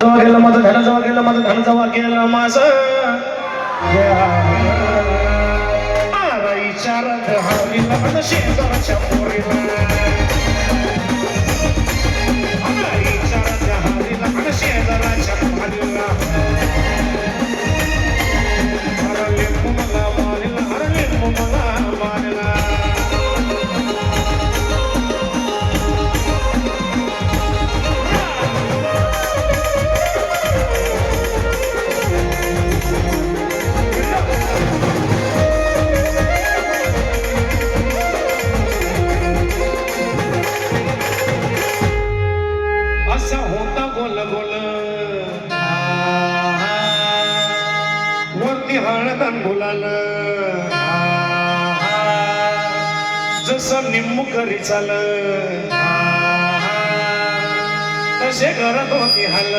गेलं माझं धन जवळ गेलं माझं धन जवळ गेलं माझं विचारत हवीला माझं शेजारच्या पोरीला विचारत हवीला माझं शेजाराच्या पोरीला हरले मला मारिला हरले मला मारिला असा होता गोल गोल वरती हळदन बोलाल जसं निम्मू करी चाल तसे घरात होती हाल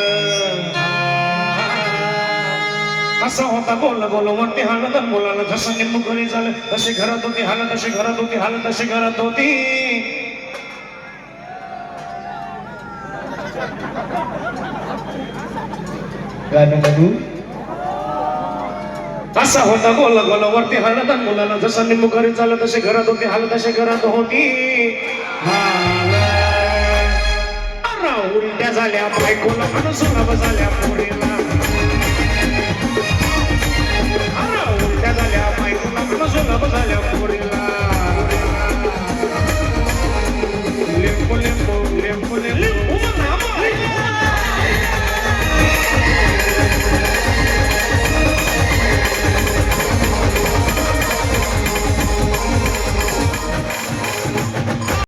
असा होता गोल गोल वरती हळदन बोलाल जसं निम्मू करी चाल तसे घरात होती हाल तसे घरात होती हाल तसे घरात होती गाणं म्हणू असा होता गोल गोल वरती हळदन मुलाला जसं निम्मू करी चाल तसे घरात होती हाल तसे घरात होती उलट्या झाल्या बायकोला आणि सुलभ झाल्या पोरीला